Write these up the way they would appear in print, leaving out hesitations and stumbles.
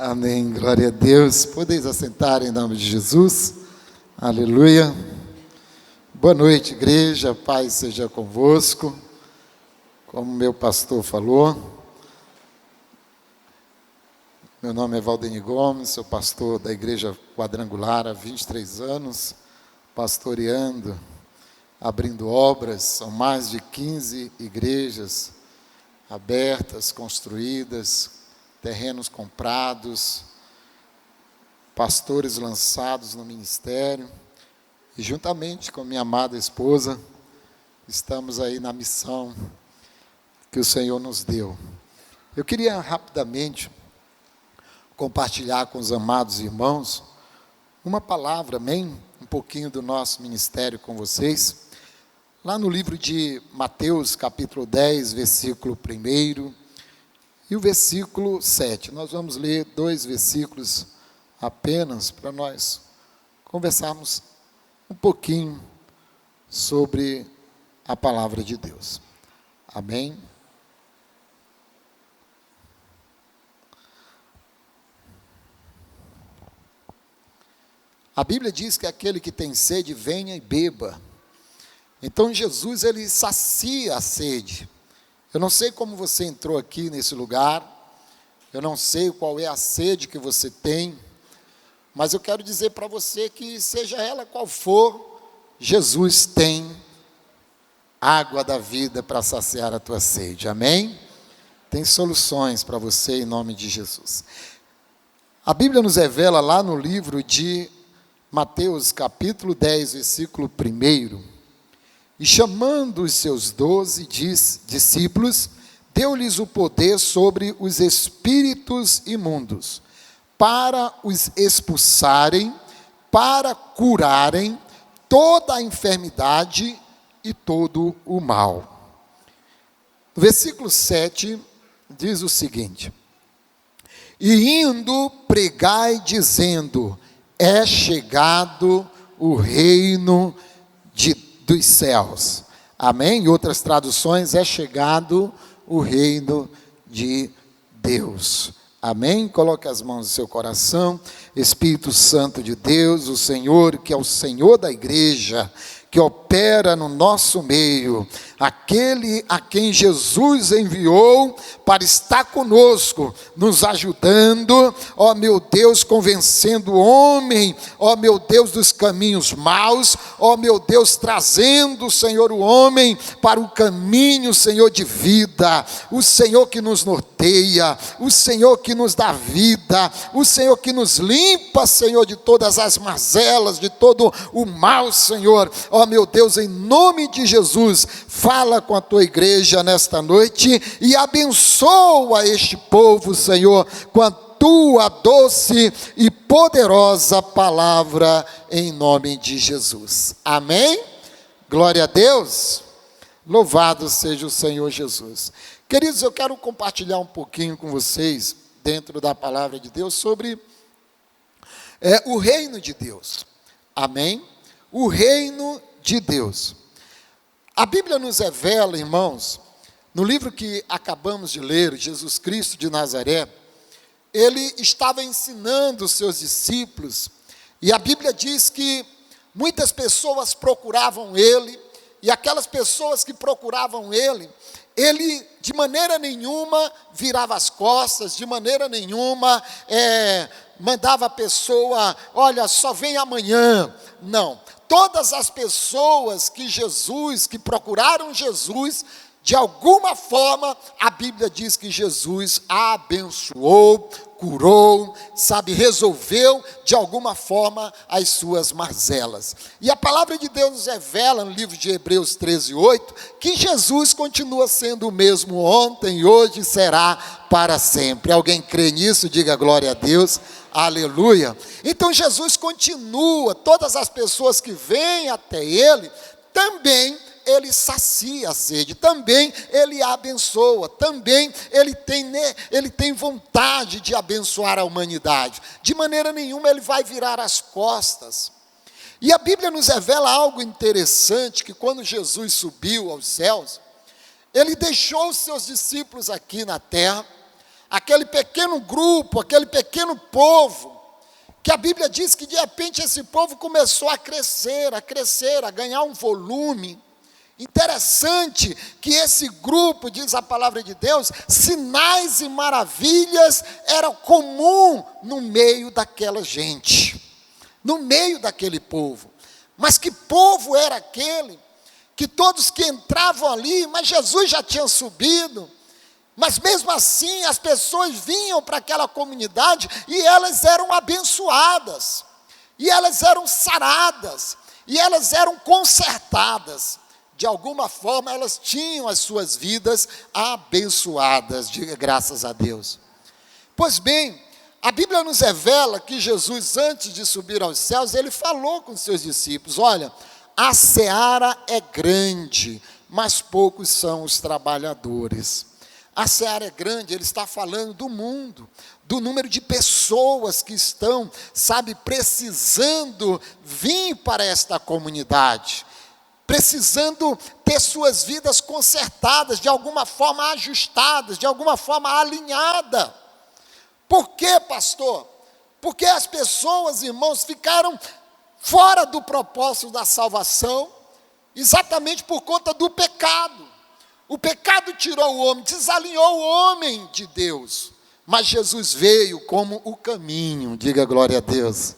Amém, glória a Deus. Podeis assentar em nome de Jesus. Aleluia. Boa noite, igreja. Paz seja convosco. Como meu pastor falou, meu nome é Valdeni Gomes, sou pastor da Igreja Quadrangular há 23 anos, pastoreando, abrindo obras. São mais de 15 igrejas abertas, construídas, terrenos comprados, pastores lançados no ministério, e juntamente com minha amada esposa, estamos aí na missão que o Senhor nos deu. Eu queria rapidamente compartilhar com os amados irmãos uma palavra, amém? Um pouquinho do nosso ministério com vocês. Lá no livro de Mateus, capítulo 10, versículo 1 e o versículo 7. Nós vamos ler 2 versículos apenas para nós conversarmos um pouquinho sobre a palavra de Deus. Amém? A Bíblia diz que aquele que tem sede, venha e beba. Então Jesus, ele sacia a sede. Eu não sei como você entrou aqui nesse lugar, eu não sei qual é a sede que você tem, mas eu quero dizer para você que, seja ela qual for, Jesus tem água da vida para saciar a tua sede, amém? Tem soluções para você em nome de Jesus. A Bíblia nos revela lá no livro de Mateus, capítulo 10, versículo 1, e chamando os seus 12 discípulos, deu-lhes o poder sobre os espíritos imundos, para os expulsarem, para curarem toda a enfermidade e todo o mal. No versículo 7, diz o seguinte: e indo, pregai dizendo, é chegado o reino dos céus. Amém? Em outras traduções, é chegado o reino de Deus. Amém? Coloque as mãos no seu coração. Espírito Santo de Deus, o Senhor, que é o Senhor da igreja, que opera no nosso meio, aquele a quem Jesus enviou para estar conosco, nos ajudando, ó meu Deus, convencendo o homem, ó meu Deus, dos caminhos maus, ó meu Deus, trazendo, Senhor, o homem para o caminho, Senhor, de vida, o Senhor que nos norteia, o Senhor que nos dá vida, o Senhor que nos limpa, Senhor, de todas as mazelas, de todo o mal, Senhor. Ó meu Deus, em nome de Jesus, fala com a tua igreja nesta noite e abençoa este povo, Senhor, com a tua doce e poderosa palavra, em nome de Jesus. Amém? Glória a Deus. Louvado seja o Senhor Jesus. Queridos, eu quero compartilhar um pouquinho com vocês, dentro da palavra de Deus, sobre o reino de Deus. Amém? O reino de Deus. A Bíblia nos revela, irmãos, no livro que acabamos de ler, Jesus Cristo de Nazaré, ele estava ensinando os seus discípulos, e a Bíblia diz que muitas pessoas procuravam ele, e aquelas pessoas que procuravam ele de maneira nenhuma virava as costas, de maneira nenhuma mandava a pessoa, olha, só vem amanhã. Não. Todas as pessoas que procuraram Jesus, de alguma forma, a Bíblia diz que Jesus abençoou, curou, resolveu de alguma forma as suas mazelas. E a palavra de Deus nos revela no livro de Hebreus 13:8, que Jesus continua sendo o mesmo ontem, hoje e será para sempre. Alguém crê nisso? Diga glória a Deus. Aleluia. Então Jesus continua, todas as pessoas que vêm até ele, também ele sacia a sede, também ele abençoa, também ele tem vontade de abençoar a humanidade. De maneira nenhuma ele vai virar as costas. E a Bíblia nos revela algo interessante, que quando Jesus subiu aos céus, ele deixou os seus discípulos aqui na terra, aquele pequeno grupo, aquele pequeno povo, que a Bíblia diz que de repente esse povo começou a crescer, a ganhar um volume. Interessante que esse grupo, diz a palavra de Deus, sinais e maravilhas eram comum no meio daquela gente, no meio daquele povo. Mas que povo era aquele? Que todos que entravam ali, mas Jesus já tinha subido, mas mesmo assim as pessoas vinham para aquela comunidade e elas eram abençoadas, e elas eram saradas, e elas eram consertadas. De alguma forma elas tinham as suas vidas abençoadas, diga graças a Deus. Pois bem, a Bíblia nos revela que Jesus, antes de subir aos céus, ele falou com seus discípulos: olha, a seara é grande, mas poucos são os trabalhadores. A seara é grande, ele está falando do mundo, do número de pessoas que estão, precisando vir para esta comunidade, precisando ter suas vidas consertadas, de alguma forma ajustadas, de alguma forma alinhada. Por quê, pastor? Porque as pessoas, irmãos, ficaram fora do propósito da salvação, exatamente por conta do pecado. O pecado tirou o homem, desalinhou o homem de Deus, mas Jesus veio como o caminho, diga glória a Deus.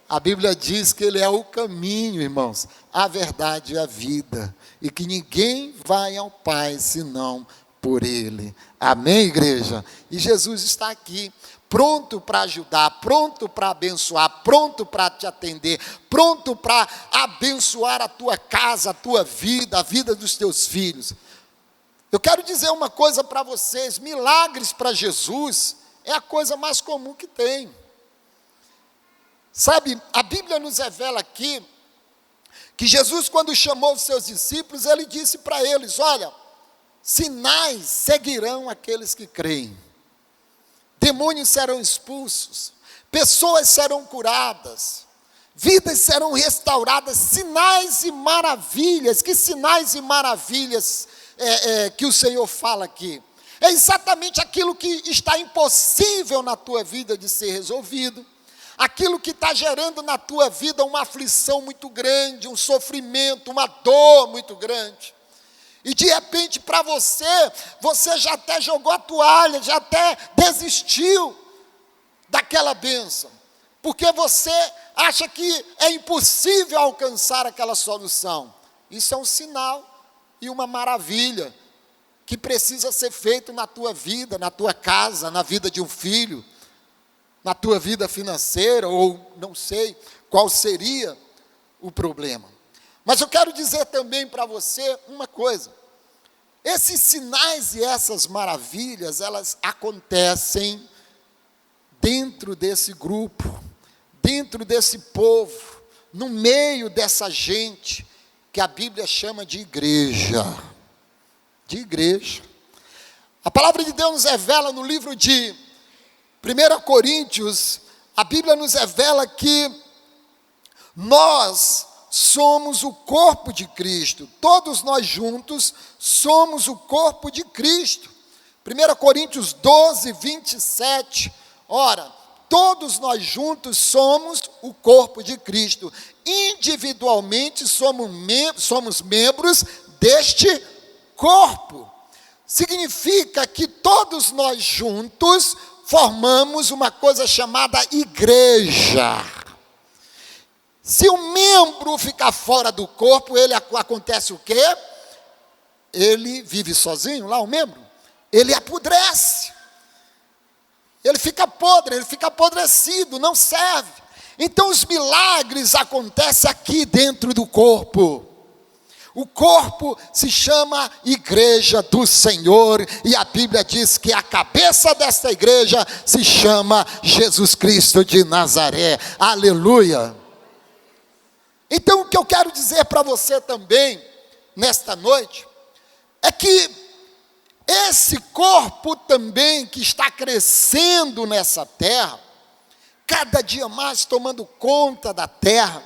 A Bíblia diz que ele é o caminho, irmãos, a verdade e a vida, e que ninguém vai ao Pai senão por ele. Amém, igreja? E Jesus está aqui, pronto para ajudar, pronto para abençoar, pronto para te atender, pronto para abençoar a tua casa, a tua vida, a vida dos teus filhos. Eu quero dizer uma coisa para vocês: milagres para Jesus é a coisa mais comum que tem. A Bíblia nos revela aqui que Jesus, quando chamou os seus discípulos, ele disse para eles: olha, sinais seguirão aqueles que creem. Demônios serão expulsos, pessoas serão curadas, vidas serão restauradas, sinais e maravilhas. Que sinais e maravilhas que o Senhor fala aqui? É exatamente aquilo que está impossível na tua vida de ser resolvido, aquilo que está gerando na tua vida uma aflição muito grande, um sofrimento, uma dor muito grande. E de repente para você já até jogou a toalha, já até desistiu daquela bênção, porque você acha que é impossível alcançar aquela solução. Isso é um sinal e uma maravilha que precisa ser feito na tua vida, na tua casa, na vida de um filho, na tua vida financeira, ou não sei qual seria o problema. Mas eu quero dizer também para você uma coisa: esses sinais e essas maravilhas, elas acontecem dentro desse grupo, dentro desse povo, no meio dessa gente que a Bíblia chama de igreja. De igreja. A palavra de Deus nos revela no livro de 1 Coríntios, a Bíblia nos revela que nós somos o corpo de Cristo, todos nós juntos somos o corpo de Cristo. 1 Coríntios 12, 27, ora, todos nós juntos somos o corpo de Cristo, individualmente somos membros deste corpo. Significa que todos nós juntos formamos uma coisa chamada igreja. Se um membro ficar fora do corpo, acontece o quê? Ele vive sozinho lá, o membro? Ele apodrece. Ele fica podre, ele fica apodrecido, não serve. Então os milagres acontecem aqui dentro do corpo. O corpo se chama Igreja do Senhor, e a Bíblia diz que a cabeça desta igreja se chama Jesus Cristo de Nazaré. Aleluia! Então o que eu quero dizer para você também, nesta noite, é que esse corpo também que está crescendo nessa terra, cada dia mais tomando conta da terra,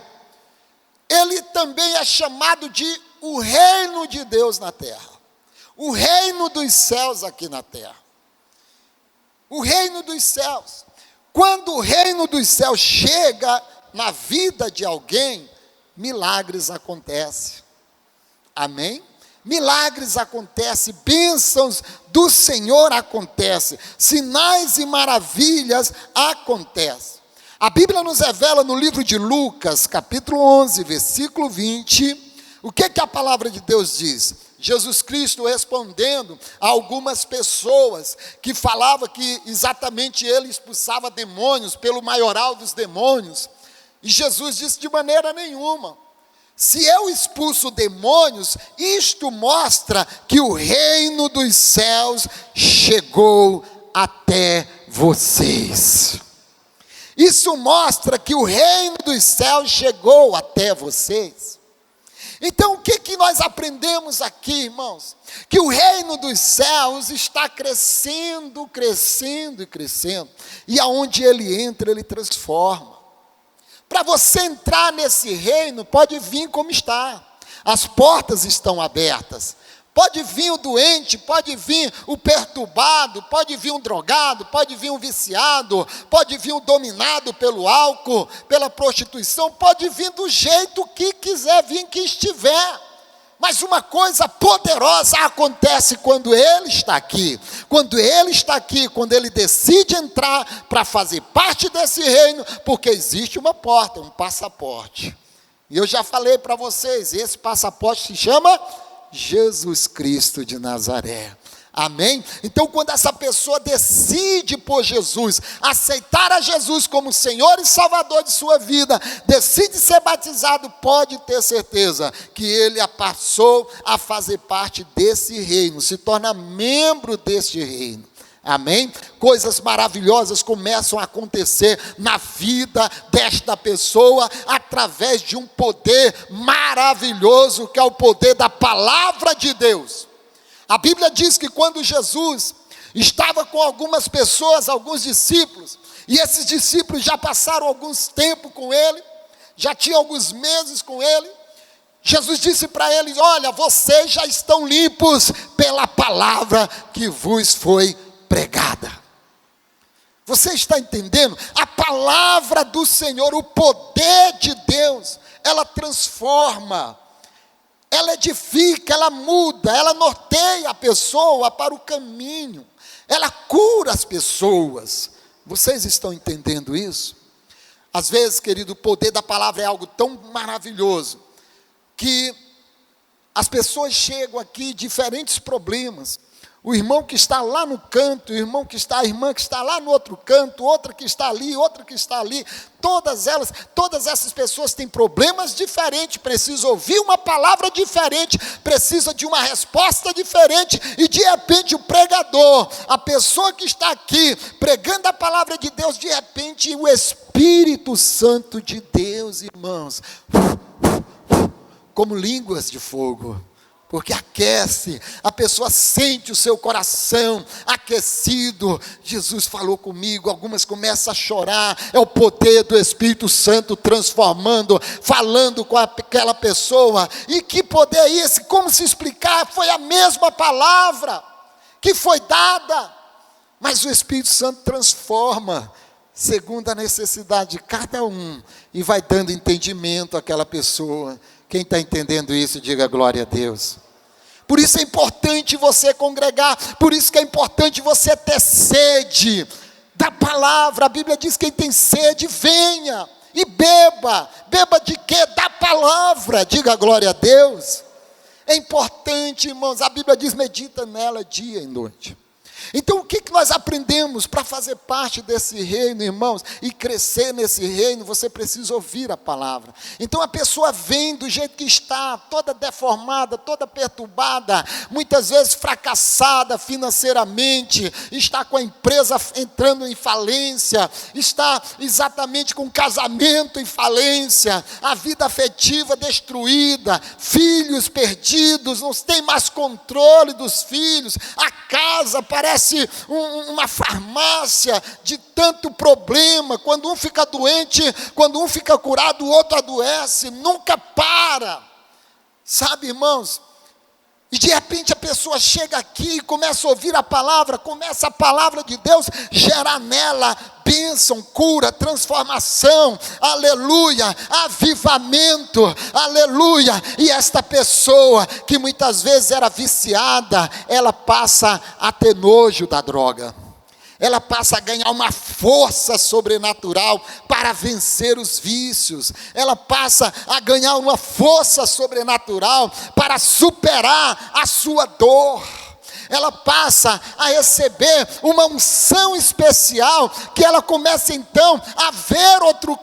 ele também é chamado de o reino de Deus na terra, o reino dos céus aqui na terra. O reino dos céus. Quando o reino dos céus chega na vida de alguém, milagres acontecem. Amém? Milagres acontecem, bênçãos do Senhor acontecem, sinais e maravilhas acontecem. A Bíblia nos revela no livro de Lucas, capítulo 11, versículo 20, o que a palavra de Deus diz? Jesus Cristo respondendo a algumas pessoas que falavam que exatamente ele expulsava demônios pelo maioral dos demônios. E Jesus disse: de maneira nenhuma. Se eu expulso demônios, isto mostra que o reino dos céus chegou até vocês. Isso mostra que o reino dos céus chegou até vocês. Então o que nós aprendemos aqui, irmãos? Que o reino dos céus está crescendo, crescendo e crescendo. E aonde ele entra, ele transforma. Para você entrar nesse reino, pode vir como está. As portas estão abertas. Pode vir o doente, pode vir o perturbado, pode vir um drogado, pode vir um viciado, pode vir um dominado pelo álcool, pela prostituição, pode vir do jeito que quiser vir, que estiver. Mas uma coisa poderosa acontece quando ele está aqui. Quando ele está aqui, quando ele decide entrar para fazer parte desse reino, porque existe uma porta, um passaporte. E eu já falei para vocês, esse passaporte se chama Jesus Cristo de Nazaré. Amém? Então, quando essa pessoa decide por Jesus, aceitar a Jesus como Senhor e Salvador de sua vida, decide ser batizado, pode ter certeza que ele passou a fazer parte desse reino, se torna membro deste reino. Amém? Coisas maravilhosas começam a acontecer na vida desta pessoa, através de um poder maravilhoso, que é o poder da palavra de Deus. A Bíblia diz que quando Jesus estava com algumas pessoas, alguns discípulos, e esses discípulos já passaram alguns tempo com ele, já tinham alguns meses com ele, Jesus disse para eles: olha, vocês já estão limpos pela palavra que vos foi pregada. Você está entendendo? A palavra do Senhor, o poder de Deus, ela transforma, ela edifica, ela muda, ela norteia a pessoa para o caminho, ela cura as pessoas. Vocês estão entendendo isso? Às vezes, querido, o poder da palavra é algo tão maravilhoso, que as pessoas chegam aqui diferentes problemas. O irmão que está lá no canto, a irmã que está lá no outro canto, outra que está ali, outra que está ali, todas essas pessoas têm problemas diferentes, precisam ouvir uma palavra diferente, precisa de uma resposta diferente, e de repente o pregador, a pessoa que está aqui, pregando a palavra de Deus, de repente o Espírito Santo de Deus, irmãos, como línguas de fogo, porque aquece, a pessoa sente o seu coração aquecido. Jesus falou comigo, algumas começam a chorar, é o poder do Espírito Santo transformando, falando com aquela pessoa. E que poder é esse? Como se explicar? Foi a mesma palavra que foi dada, mas o Espírito Santo transforma, segundo a necessidade de cada um, e vai dando entendimento àquela pessoa. Quem está entendendo isso, diga glória a Deus. Por isso é importante você congregar, por isso que é importante você ter sede da palavra. A Bíblia diz que quem tem sede, venha e beba. Beba de quê? Da palavra, diga glória a Deus. É importante, irmãos, a Bíblia diz: medita nela dia e noite. Então o que nós aprendemos para fazer parte desse reino, irmãos, e crescer nesse reino? Você precisa ouvir a palavra. Então a pessoa vem do jeito que está, toda deformada, toda perturbada, muitas vezes fracassada financeiramente, está com a empresa entrando em falência, está exatamente com o casamento em falência, a vida afetiva destruída, filhos perdidos, não tem mais controle dos filhos, a casa parece uma farmácia de tanto problema. Quando um fica doente, quando um fica curado, o outro adoece, nunca para. Sabe, irmãos? E de repente a pessoa chega aqui e começa a ouvir a palavra, começa a palavra de Deus gerar nela bênção, cura, transformação, aleluia, avivamento, aleluia. E esta pessoa que muitas vezes era viciada, ela passa a ter nojo da droga. Ela passa a ganhar uma força sobrenatural para vencer os vícios. Ela passa a ganhar uma força sobrenatural para superar a sua dor. Ela passa a receber uma unção especial, que ela começa então a ver outro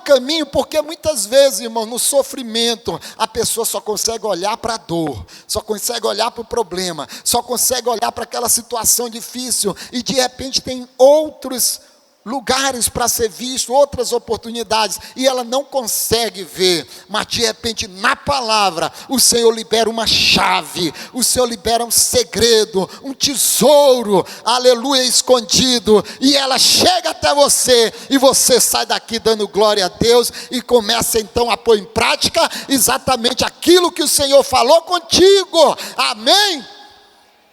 caminho, porque muitas vezes, irmão, no sofrimento, a pessoa só consegue olhar para a dor, só consegue olhar para o problema, só consegue olhar para aquela situação difícil, e de repente tem outros lugares para ser visto, outras oportunidades, e ela não consegue ver, mas de repente na palavra, o Senhor libera uma chave, o Senhor libera um segredo, um tesouro, aleluia, escondido, e ela chega até você, e você sai daqui dando glória a Deus, e começa então a pôr em prática exatamente aquilo que o Senhor falou contigo, amém?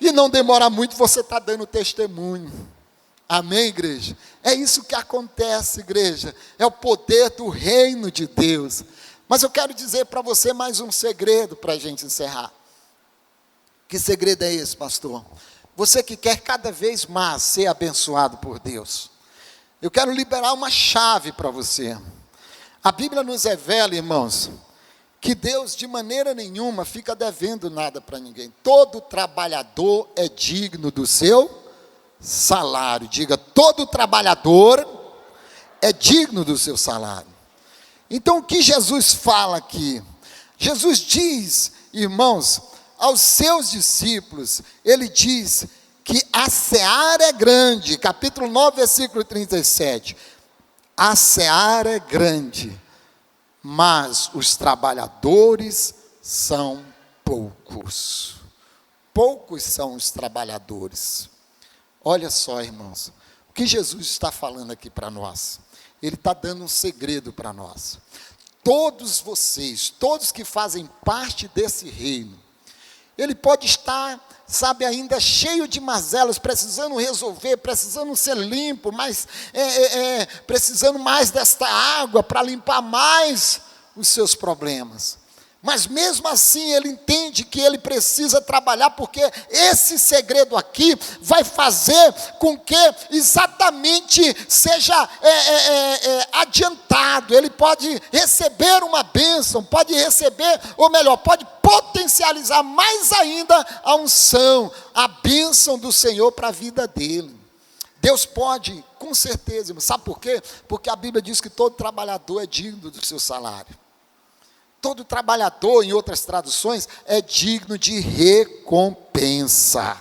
E não demora muito, você está dando testemunho. Amém, igreja? É isso que acontece, igreja. É o poder do reino de Deus. Mas eu quero dizer para você mais um segredo para a gente encerrar. Que segredo é esse, pastor? Você que quer cada vez mais ser abençoado por Deus. Eu quero liberar uma chave para você. A Bíblia nos revela, irmãos, que Deus de maneira nenhuma fica devendo nada para ninguém. Todo trabalhador é digno do seu salário. Diga, todo trabalhador é digno do seu salário. Então o que Jesus fala aqui? Jesus diz, irmãos, aos seus discípulos, ele diz que a seara é grande, capítulo 9, versículo 37, a seara é grande, mas os trabalhadores são poucos. Poucos são os trabalhadores. Olha só, irmãos, o que Jesus está falando aqui para nós. Ele está dando um segredo para nós. Todos vocês, todos que fazem parte desse reino, ele pode estar, sabe, ainda cheio de mazelas, precisando resolver, precisando ser limpo, mas precisando mais desta água para limpar mais os seus problemas. Mas mesmo assim ele entende que ele precisa trabalhar, porque esse segredo aqui vai fazer com que exatamente seja adiantado. Ele pode receber uma bênção, pode receber, ou melhor, pode potencializar mais ainda a unção, a bênção do Senhor para a vida dele. Deus pode, com certeza, sabe por quê? Porque a Bíblia diz que todo trabalhador é digno do seu salário. Todo trabalhador, em outras traduções, é digno de recompensa.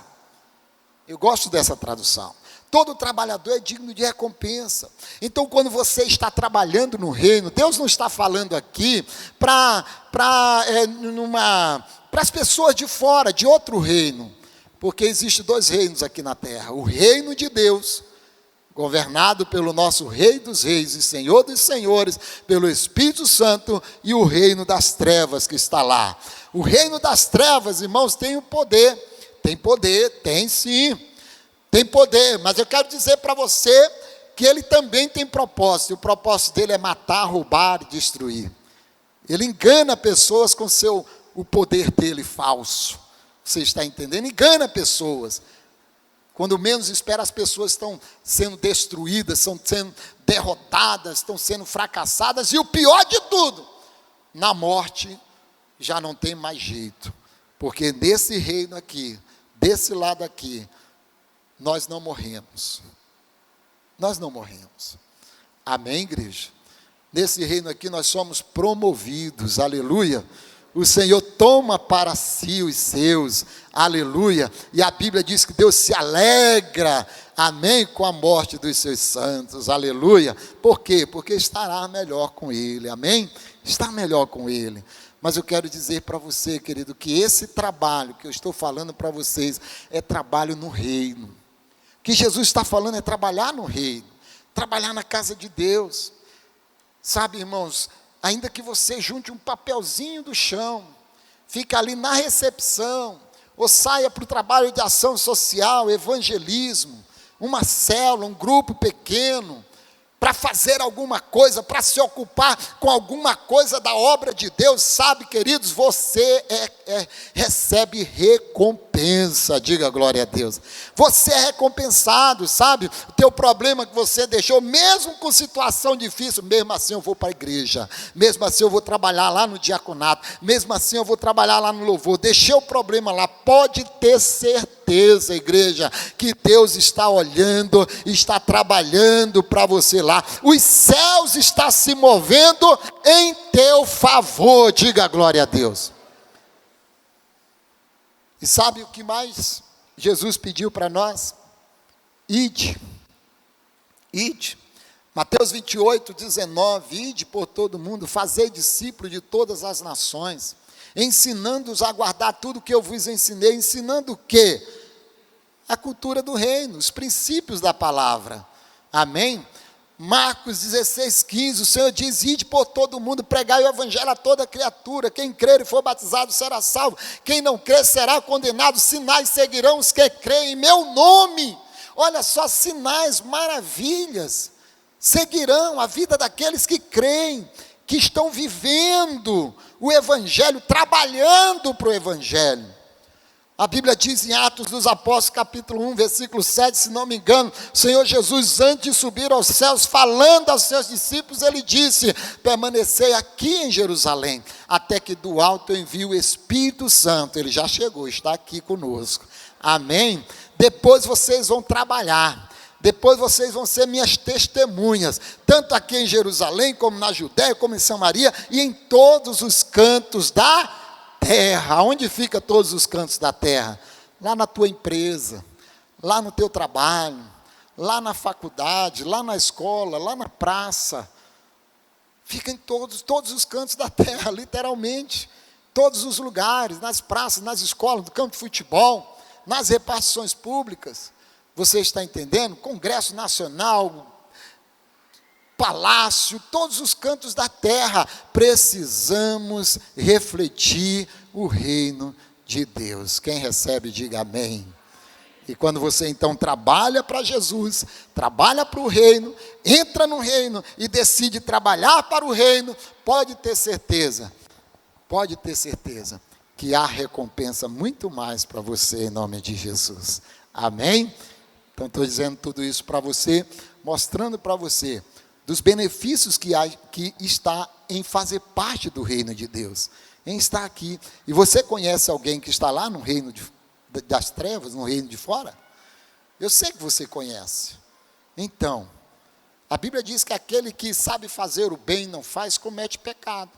Eu gosto dessa tradução. Todo trabalhador é digno de recompensa. Então, quando você está trabalhando no reino, Deus não está falando aqui para as pessoas de fora, de outro reino. Porque existem dois reinos aqui na terra. O reino de Deus, governado pelo nosso Rei dos Reis e Senhor dos Senhores, pelo Espírito Santo, e o reino das trevas que está lá. O reino das trevas, irmãos, tem o poder. Tem sim. Tem poder, mas eu quero dizer para você que ele também tem propósito. E o propósito dele é matar, roubar e destruir. Ele engana pessoas com o poder dele falso. Você está entendendo? Engana pessoas. Quando menos espera, as pessoas estão sendo destruídas, estão sendo derrotadas, estão sendo fracassadas. E o pior de tudo, na morte já não tem mais jeito. Porque nesse reino aqui, desse lado aqui, nós não morremos. Nós não morremos. Amém, igreja? Nesse reino aqui nós somos promovidos, aleluia. O Senhor toma para si os seus, aleluia, e a Bíblia diz que Deus se alegra, amém, com a morte dos seus santos, aleluia. Por quê? Porque estará melhor com Ele, amém? Está melhor com Ele. Mas eu quero dizer para você, querido, que esse trabalho que eu estou falando para vocês é trabalho no reino. O que Jesus está falando é trabalhar no reino, trabalhar na casa de Deus. Sabe, irmãos, ainda que você junte um papelzinho do chão, fica ali na recepção, ou saia para o trabalho de ação social, evangelismo, uma célula, um grupo pequeno, para fazer alguma coisa, para se ocupar com alguma coisa da obra de Deus, sabe, queridos, você recebe recompensa, diga glória a Deus. Você é recompensado, sabe, o teu problema que você deixou, mesmo com situação difícil, mesmo assim eu vou para a igreja, mesmo assim eu vou trabalhar lá no diaconato, mesmo assim eu vou trabalhar lá no louvor, deixei o problema lá, pode ter certeza, igreja, que Deus está olhando, está trabalhando para você lá, os céus estão se movendo em teu favor, diga glória a Deus. E sabe o que mais Jesus pediu para nós? Ide, Mateus 28, 19, ide por todo mundo, fazei discípulo de todas as nações, ensinando-os a guardar tudo que eu vos ensinei, ensinando o quê? A cultura do reino, os princípios da palavra, amém? Marcos 16, 15, o Senhor diz, ide por todo mundo, pregai o evangelho a toda criatura, quem crer e for batizado será salvo, quem não crer será condenado, sinais seguirão os que creem em meu nome, olha só, sinais, maravilhas, seguirão a vida daqueles que creem, que estão vivendo o evangelho, trabalhando para o evangelho. A Bíblia diz em Atos dos Apóstolos, capítulo 1, versículo 7, se não me engano, o Senhor Jesus, antes de subir aos céus, falando aos seus discípulos, ele disse, permanecei aqui em Jerusalém, até que do alto eu envie o Espírito Santo. Ele já chegou, está aqui conosco, amém? Depois vocês vão trabalhar, depois vocês vão ser minhas testemunhas, tanto aqui em Jerusalém, como na Judéia, como em Samaria, e em todos os cantos da terra. Onde fica todos os cantos da terra? Lá na tua empresa, lá no teu trabalho, lá na faculdade, lá na escola, lá na praça. Fica em todos os cantos da terra, literalmente. Todos os lugares, nas praças, nas escolas, no campo de futebol, nas repartições públicas. Você está entendendo? Congresso Nacional, palácio, todos os cantos da terra, precisamos refletir o reino de Deus. Quem recebe, diga amém. E quando você então trabalha para Jesus, trabalha para o reino, entra no reino e decide trabalhar para o reino, pode ter certeza que há recompensa muito mais para você em nome de Jesus. Amém? Então estou dizendo tudo isso para você, mostrando para você dos benefícios que está em fazer parte do reino de Deus, em estar aqui. E você conhece alguém que está lá no reino das trevas, no reino de fora? Eu sei que você conhece. Então, a Bíblia diz que aquele que sabe fazer o bem e não faz, comete pecado.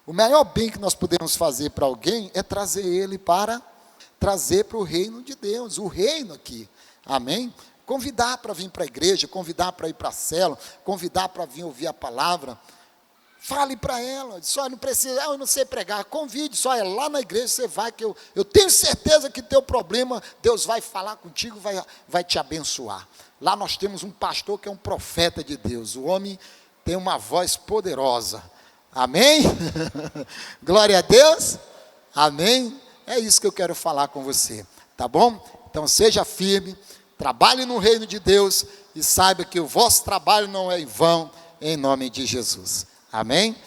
O maior bem que nós podemos fazer para alguém é trazer o reino de Deus, o reino aqui. Amém? Convidar para vir para a igreja, convidar para ir para a célula, convidar para vir ouvir a palavra. Fale para ela, só não precisa, eu não sei pregar, convide, só é lá na igreja você vai, que eu tenho certeza que teu problema, Deus vai falar contigo, vai te abençoar. Lá nós temos um pastor que é um profeta de Deus, o homem tem uma voz poderosa, amém? Glória a Deus, amém? É isso que eu quero falar com você, tá bom? Então seja firme, trabalhe no reino de Deus e saiba que o vosso trabalho não é em vão, em nome de Jesus. Amém?